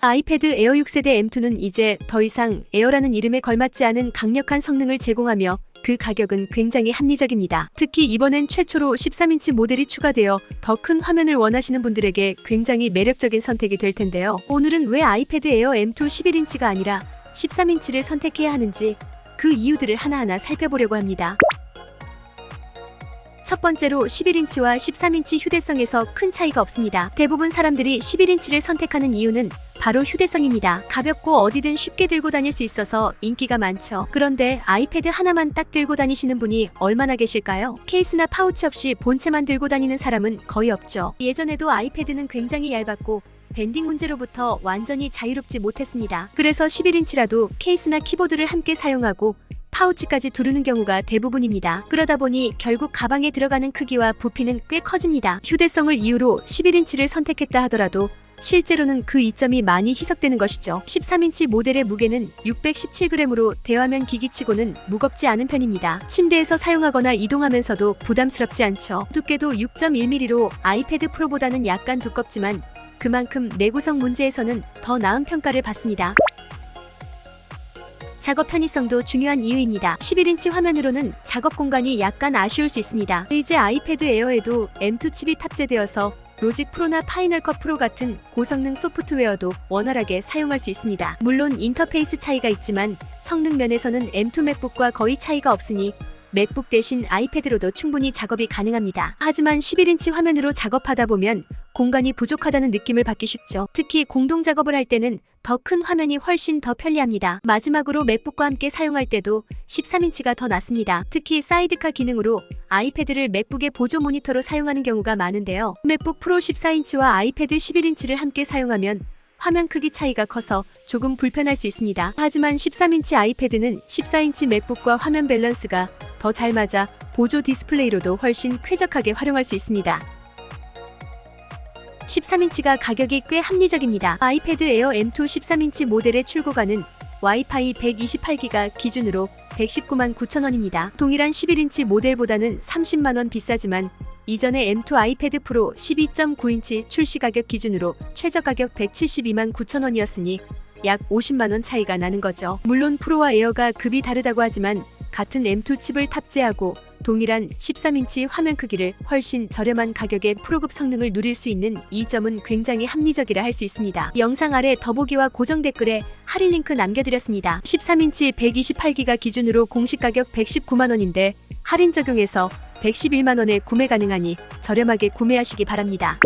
아이패드 에어 6세대 M2는 이제 더 이상 에어라는 이름에 걸맞지 않은 강력한 성능을 제공하며 그 가격은 굉장히 합리적입니다. 특히 이번엔 최초로 13인치 모델이 추가되어 더 큰 화면을 원하시는 분들에게 굉장히 매력적인 선택이 될 텐데요. 오늘은 왜 아이패드 에어 M2 11인치가 아니라 13인치를 선택해야 하는지 그 이유들을 하나하나 살펴보려고 합니다. 첫 번째로 11인치와 13인치 휴대성에서 큰 차이가 없습니다. 대부분 사람들이 11인치를 선택하는 이유는 바로 휴대성입니다. 가볍고 어디든 쉽게 들고 다닐 수 있어서 인기가 많죠. 그런데 아이패드 하나만 딱 들고 다니시는 분이 얼마나 계실까요? 케이스나 파우치 없이 본체만 들고 다니는 사람은 거의 없죠. 예전에도 아이패드는 굉장히 얇았고 밴딩 문제로부터 완전히 자유롭지 못했습니다. 그래서 11인치라도 케이스나 키보드를 함께 사용하고 파우치까지 두르는 경우가 대부분입니다. 그러다 보니 결국 가방에 들어가는 크기와 부피는 꽤 커집니다. 휴대성을 이유로 11인치를 선택했다 하더라도 실제로는 그 이점이 많이 희석되는 것이죠. 13인치 모델의 무게는 617g으로 대화면 기기치고는 무겁지 않은 편입니다. 침대에서 사용하거나 이동하면서도 부담스럽지 않죠. 두께도 6.1mm로 아이패드 프로보다는 약간 두껍지만 그만큼 내구성 문제에서는 더 나은 평가를 받습니다. 작업 편의성도 중요한 이유입니다. 11인치 화면으로는 작업 공간이 약간 아쉬울 수 있습니다. 이제 아이패드 에어에도 M2 칩이 탑재되어서 로직 프로나 파이널 컷 프로 같은 고성능 소프트웨어도 원활하게 사용할 수 있습니다. 물론 인터페이스 차이가 있지만 성능 면에서는 M2 맥북과 거의 차이가 없으니 맥북 대신 아이패드로도 충분히 작업이 가능합니다. 하지만 11인치 화면으로 작업하다 보면 공간이 부족하다는 느낌을 받기 쉽죠. 특히 공동 작업을 할 때는 더 큰 화면이 훨씬 더 편리합니다. 마지막으로 맥북과 함께 사용할 때도 13인치가 더 낫습니다. 특히 사이드카 기능으로 아이패드를 맥북의 보조 모니터로 사용하는 경우가 많은데요. 맥북 프로 14인치와 아이패드 11인치를 함께 사용하면 화면 크기 차이가 커서 조금 불편할 수 있습니다. 하지만 13인치 아이패드는 14인치 맥북과 화면 밸런스가 더 잘 맞아 보조 디스플레이로도 훨씬 쾌적하게 활용할 수 있습니다. 13인치가 가격이 꽤 합리적입니다. 아이패드 에어 M2 13인치 모델의 출고가는 와이파이 128기가 기준으로 119만 9천원입니다. 동일한 11인치 모델보다는 30만원 비싸지만 이전에 M2 아이패드 프로 12.9인치 출시 가격 기준으로 최저 가격 172만 9천원이었으니 약 50만원 차이가 나는 거죠. 물론 프로와 에어가 급이 다르다고 하지만 같은 M2 칩을 탑재하고 동일한 13인치 화면 크기를 훨씬 저렴한 가격에 프로급 성능을 누릴 수 있는 이 점은 굉장히 합리적이라 할 수 있습니다. 영상 아래 더보기와 고정 댓글에 할인 링크 남겨드렸습니다. 13인치 128기가 기준으로 공식 가격 119만원인데 할인 적용해서 111만원에 구매 가능하니 저렴하게 구매하시기 바랍니다.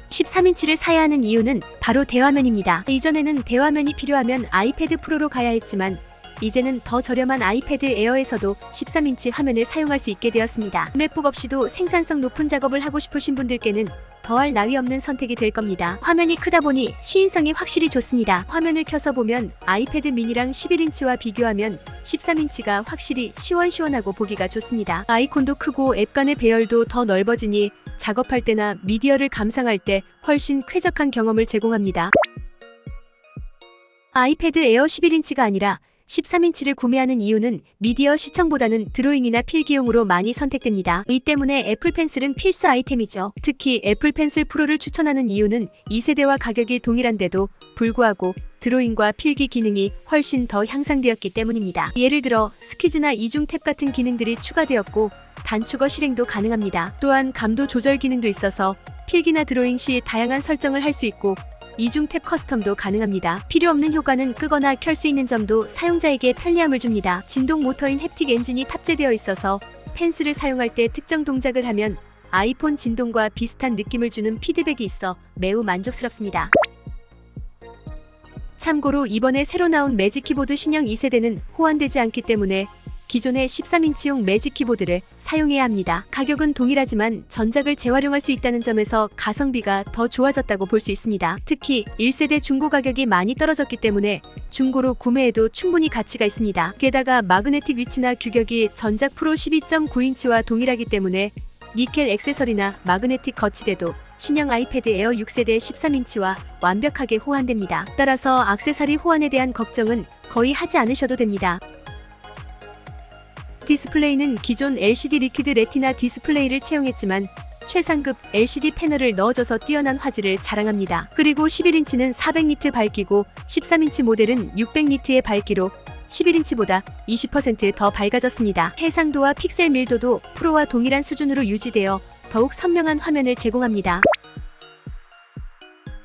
13인치를 사야 하는 이유는 바로 대화면입니다. 이전에는 대화면이 필요하면 아이패드 프로로 가야 했지만 이제는 더 저렴한 아이패드 에어에서도 13인치 화면을 사용할 수 있게 되었습니다. 맥북 없이도 생산성 높은 작업을 하고 싶으신 분들께는 더할 나위 없는 선택이 될 겁니다. 화면이 크다 보니 시인성이 확실히 좋습니다. 화면을 켜서 보면 아이패드 미니랑 11인치와 비교하면 13인치가 확실히 시원시원하고 보기가 좋습니다. 아이콘도 크고 앱 간의 배열도 더 넓어지니 작업할 때나 미디어를 감상할 때 훨씬 쾌적한 경험을 제공합니다. 아이패드 에어 11인치가 아니라 13인치를 구매하는 이유는 미디어 시청보다는 드로잉이나 필기용으로 많이 선택됩니다. 이 때문에 애플 펜슬은 필수 아이템이죠. 특히 애플 펜슬 프로를 추천하는 이유는 2세대와 가격이 동일한데도 불구하고 드로잉과 필기 기능이 훨씬 더 향상되었기 때문입니다. 예를 들어 스퀴즈나 이중 탭 같은 기능들이 추가되었고 단축어 실행도 가능합니다. 또한 감도 조절 기능도 있어서 필기나 드로잉 시 다양한 설정을 할 수 있고 이중 탭 커스텀도 가능합니다. 필요 없는 효과는 끄거나 켤 수 있는 점도 사용자에게 편리함을 줍니다. 진동 모터인 햅틱 엔진이 탑재되어 있어서 펜슬을 사용할 때 특정 동작을 하면 아이폰 진동과 비슷한 느낌을 주는 피드백이 있어 매우 만족스럽습니다. 참고로 이번에 새로 나온 매직 키보드 신형 2세대는 호환되지 않기 때문에 기존의 13인치용 매직 키보드를 사용해야 합니다. 가격은 동일하지만 전작을 재활용할 수 있다는 점에서 가성비가 더 좋아졌다고 볼 수 있습니다. 특히 1세대 중고 가격이 많이 떨어졌기 때문에 중고로 구매해도 충분히 가치가 있습니다. 게다가 마그네틱 위치나 규격이 전작 프로 12.9인치와 동일하기 때문에 니켈 액세서리나 마그네틱 거치대도 신형 아이패드 에어 6세대 13인치와 완벽하게 호환됩니다. 따라서 액세서리 호환에 대한 걱정은 거의 하지 않으셔도 됩니다. 디스플레이는 기존 LCD 리퀴드 레티나 디스플레이를 채용했지만 최상급 LCD 패널을 넣어줘서 뛰어난 화질을 자랑합니다. 그리고 11인치는 400니트 밝기고 13인치 모델은 600니트의 밝기로 11인치보다 20% 더 밝아졌습니다. 해상도와 픽셀 밀도도 프로와 동일한 수준으로 유지되어 더욱 선명한 화면을 제공합니다.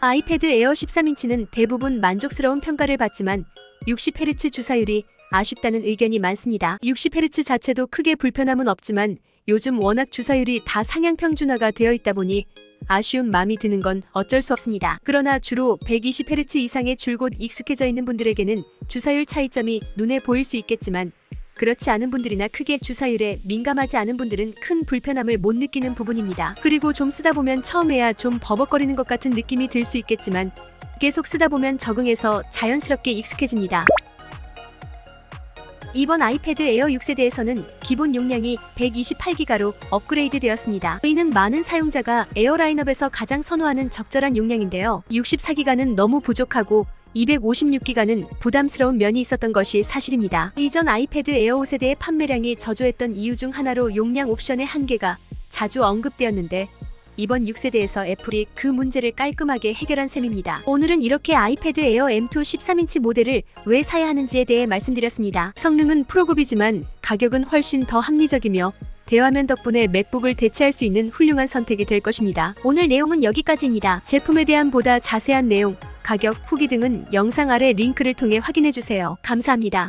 아이패드 에어 13인치는 대부분 만족스러운 평가를 받지만 60Hz 주사율이 아쉽다는 의견이 많습니다. 60Hz 자체도 크게 불편함은 없지만 요즘 워낙 주사율이 다 상향 평준화가 되어 있다 보니 아쉬운 마음이 드는 건 어쩔 수 없습니다. 그러나 주로 120Hz 이상의 줄곧 익숙해져 있는 분들에게는 주사율 차이점이 눈에 보일 수 있겠지만 그렇지 않은 분들이나 크게 주사율에 민감하지 않은 분들은 큰 불편함을 못 느끼는 부분입니다. 그리고 좀 쓰다 보면 처음에야 좀 버벅거리는 것 같은 느낌이 들 수 있겠지만 계속 쓰다 보면 적응해서 자연스럽게 익숙해집니다. 이번 아이패드 에어 6세대에서는 기본 용량이 128기가로 업그레이드 되었습니다. 이는 많은 사용자가 에어 라인업에서 가장 선호하는 적절한 용량인데요. 64기가는 너무 부족하고 256기가는 부담스러운 면이 있었던 것이 사실입니다. 이전 아이패드 에어 5세대의 판매량이 저조했던 이유 중 하나로 용량 옵션의 한계가 자주 언급되었는데 이번 6세대에서 애플이 그 문제를 깔끔하게 해결한 셈입니다. 오늘은 이렇게 아이패드 에어 M2 13인치 모델을 왜 사야 하는지에 대해 말씀드렸습니다. 성능은 프로급이지만 가격은 훨씬 더 합리적이며 대화면 덕분에 맥북을 대체할 수 있는 훌륭한 선택이 될 것입니다. 오늘 내용은 여기까지입니다. 제품에 대한 보다 자세한 내용, 가격, 후기 등은 영상 아래 링크를 통해 확인해주세요. 감사합니다.